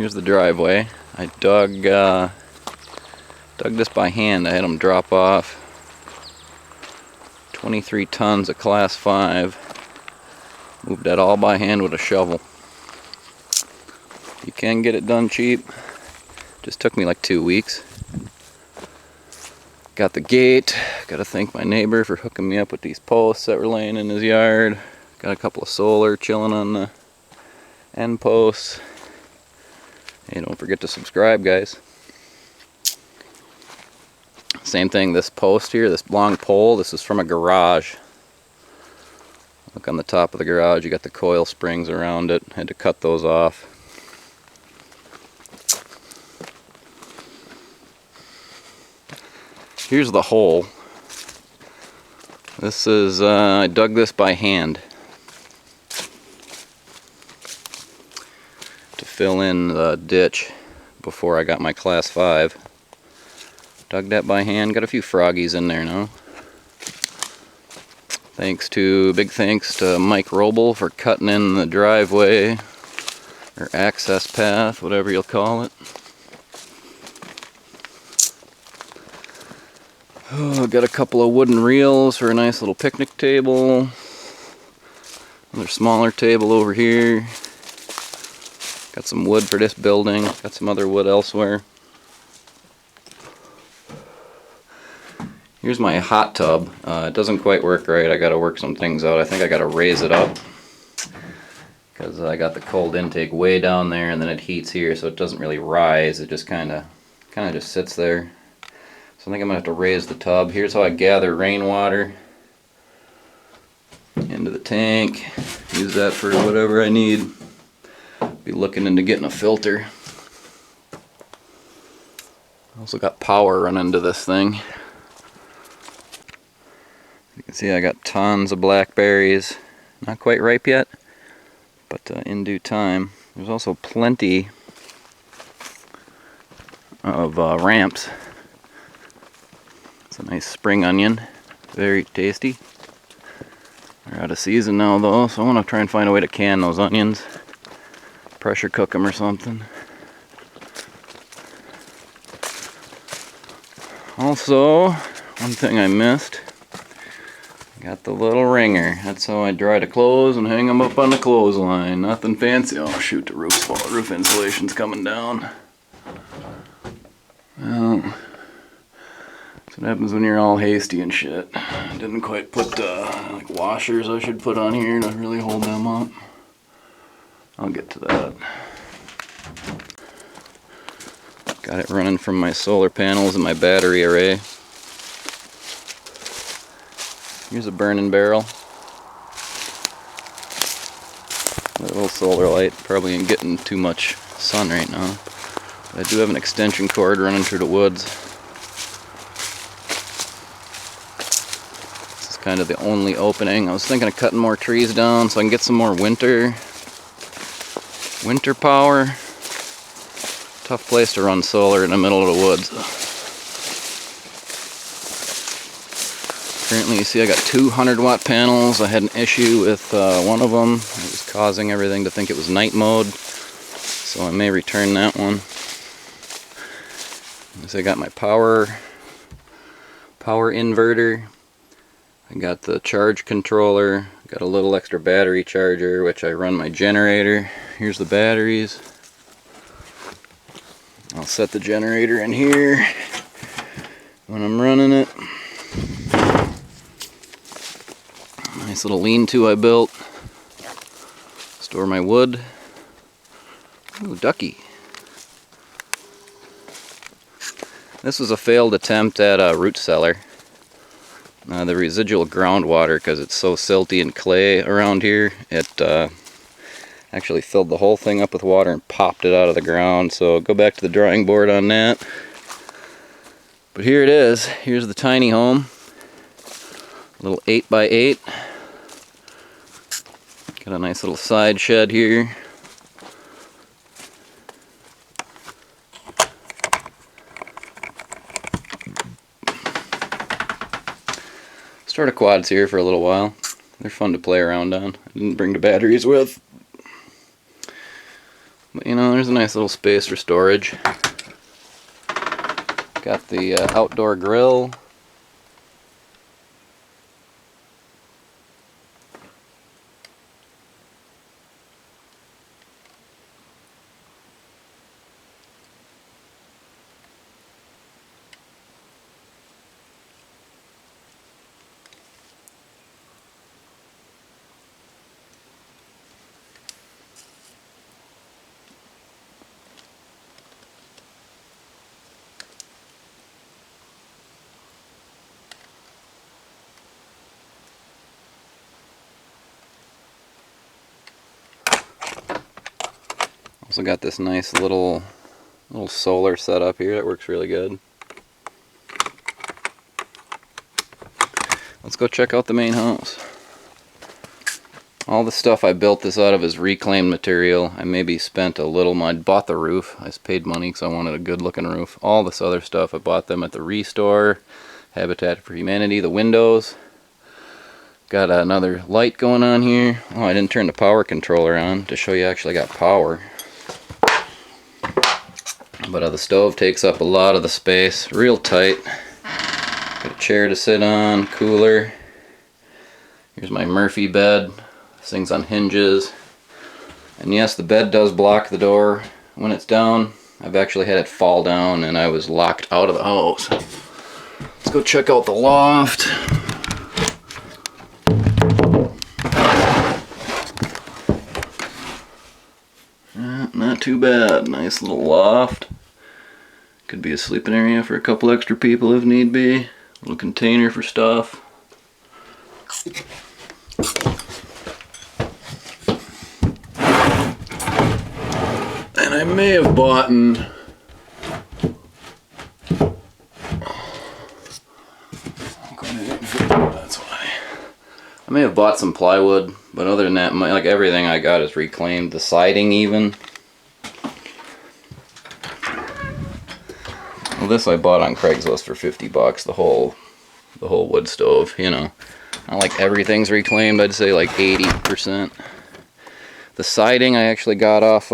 Here's the driveway. I dug this by hand. I had them drop off 23 tons of class 5. Moved that all by hand with a shovel. You can get it done cheap. Just took me like 2 weeks. Got the gate. Gotta thank my neighbor for hooking me up with these posts that were laying in his yard. Got a couple of solar chilling on the end posts. Hey, don't forget to subscribe, guys. Same thing, this post here, this long pole, this is from a garage. Look on the top of the garage, you got the coil springs around it. Had to cut those off. Here's the hole. This is, I dug this by hand to fill in the ditch before I got my class 5. Dug that by hand, got a few froggies in there now. Big thanks to Mike Roble for cutting in the driveway, or access path, whatever you'll call it. Oh, got a couple of wooden reels for a nice little picnic table. Another smaller table over here. Got some wood for this building, got some other wood elsewhere. Here's my hot tub. It doesn't quite work right. I gotta work some things out. I think I gotta raise it up because I got the cold intake way down there and then it heats here, so it doesn't really rise. It just kinda just sits there. So I think I'm gonna have to raise the tub. Here's how I gather rainwater into the tank. Use that for whatever I need. Be looking into getting a filter. Also got power running to this thing. You can see I got tons of blackberries. Not quite ripe yet, but in due time. There's also plenty of ramps. It's a nice spring onion. Very tasty. They're out of season now though, so I want to try and find a way to can those onions. Pressure cook them or something. Also, one thing I missed. Got the little ringer. That's how I dry the clothes and hang them up on the clothesline. Nothing fancy. Oh shoot, the roof insulation's coming down. Well, that's what happens when you're all hasty and shit. I didn't quite put like washers I should put on here to really hold them up. I'll get to that. Got it running from my solar panels and my battery array. Here's a burning barrel. A little solar light. Probably ain't getting too much sun right now. But I do have an extension cord running through the woods. This is kind of the only opening. I was thinking of cutting more trees down so I can get some more winter power. Tough place to run solar in the middle of the woods. Currently, you see I got 200 watt panels. I had an issue with one of them. It was causing everything to think it was night mode, so I may return that one. So I got my power inverter. I got the charge controller. Got a little extra battery charger, which I run my generator. Here's the batteries. I'll set the generator in here when I'm running it. Nice little lean-to I built. Store my wood. Ooh, ducky. This was a failed attempt at a root cellar. The residual groundwater, because it's so silty and clay around here, it actually filled the whole thing up with water and popped it out of the ground. So go back to the drawing board on that. But here it is. Here's the tiny home. A little 8x8. Got a nice little side shed here. Started quads here for a little while. They're fun to play around on. I didn't bring the batteries with. But you know, there's a nice little space for storage. Got the outdoor grill. Also got this nice little solar setup here that works really good. Let's go check out the main house. All the stuff I built this out of is reclaimed material. I maybe spent a little, I bought the roof. I paid money because I wanted a good looking roof. All this other stuff, I bought them at the Restore, Habitat for Humanity, the windows. Got another light going on here. Oh, I didn't turn the power controller on to show you I actually got power. But the stove takes up a lot of the space, real tight. Got a chair to sit on, cooler. Here's my Murphy bed. This thing's on hinges. And yes, the bed does block the door when it's down. I've actually had it fall down and I was locked out of the house. Let's go check out the loft. Not too bad. Nice little loft. Could be a sleeping area for a couple extra people if need be. Little container for stuff. And I may have bought that's why. I may have bought some plywood, but other than that, like everything I got is reclaimed. The siding even. Well, this I bought on Craigslist for 50 bucks, the whole wood stove, you know. Not like everything's reclaimed, I'd say like 80%. The siding I actually got off,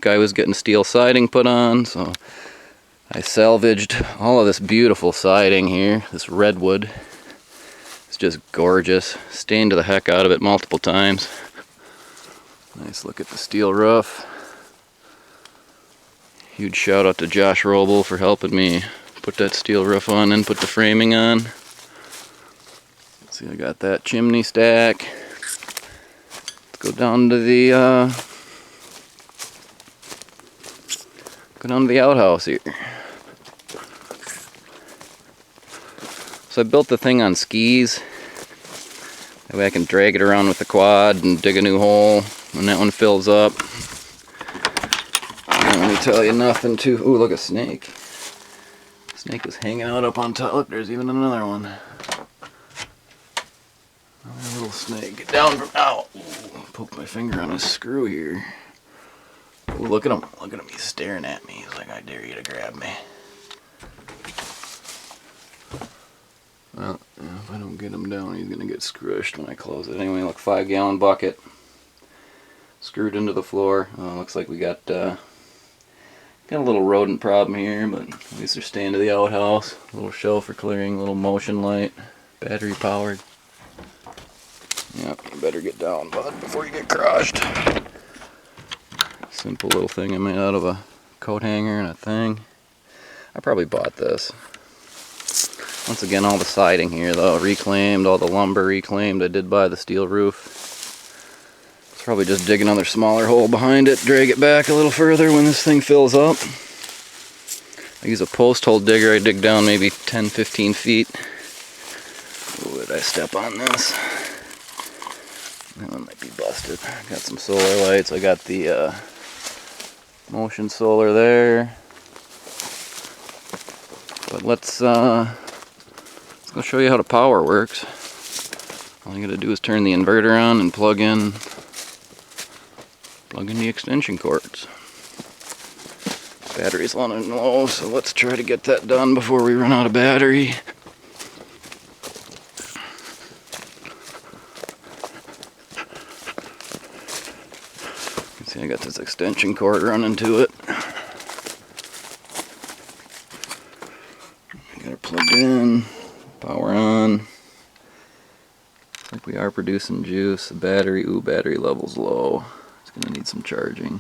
guy was getting steel siding put on, so I salvaged all of this beautiful siding here, this redwood. It's just gorgeous. Stained the heck out of it multiple times. Nice look at the steel roof. Huge shout out to Josh Roble for helping me put that steel roof on and put the framing on. Let's see, I got that chimney stack. Let's go down to the outhouse here. So I built the thing on skis. That way I can drag it around with the quad and dig a new hole when that one fills up. Let me tell you nothing too. Ooh, look, a snake. Snake is hanging out up on top. Look, there's even another one. Another little snake. Get down from. Ow! Ooh, poke my finger on a screw here. Ooh, look at him. Look at him. He's staring at me. He's like, I dare you to grab me. Well, if I don't get him down, he's gonna get squished when I close it. Anyway, look, 5-gallon bucket. Screwed into the floor. Looks like we got a little rodent problem here, but at least they're staying to the outhouse. A little shelf for clearing, a little motion light, battery powered. Yep, you better get down, bud, before you get crushed. Simple little thing I made out of a coat hanger and a thing. I probably bought this. Once again, all the siding here, though, reclaimed, all the lumber reclaimed. I did buy the steel roof. Probably just dig another smaller hole behind it, drag it back a little further when this thing fills up. I use a post hole digger. I dig down maybe 10-15 feet. Ooh, did I step on this? That one might be busted. Got some solar lights. I got the motion solar there. But let's go show you how the power works. All you gotta do is turn the inverter on and plug in the extension cords. Battery's running low, so let's try to get that done before we run out of battery. You can see I got this extension cord running to it. Got it plugged in, power on. Looks like we are producing juice. The battery, battery level's low. It's gonna need some charging.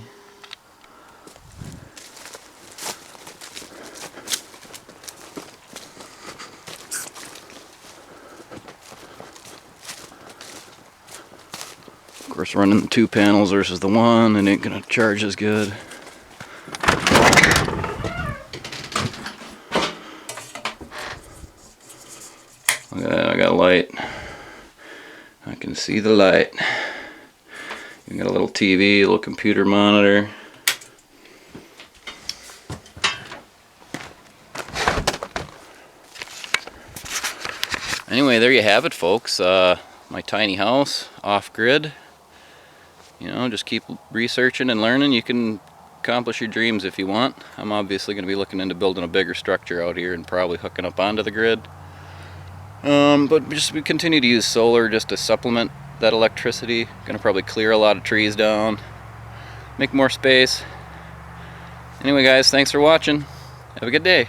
Of course, running the 2 panels versus the 1, it ain't gonna charge as good. Look at that, I got light. I can see the light. You got a little TV, a little computer monitor. Anyway, there you have it, folks. My tiny house, off-grid. You know, just keep researching and learning. You can accomplish your dreams if you want. I'm obviously going to be looking into building a bigger structure out here and probably hooking up onto the grid. But we continue to use solar just to supplement that electricity. Going to probably clear a lot of trees down, make more space. Anyway guys, thanks for watching. Have a good day.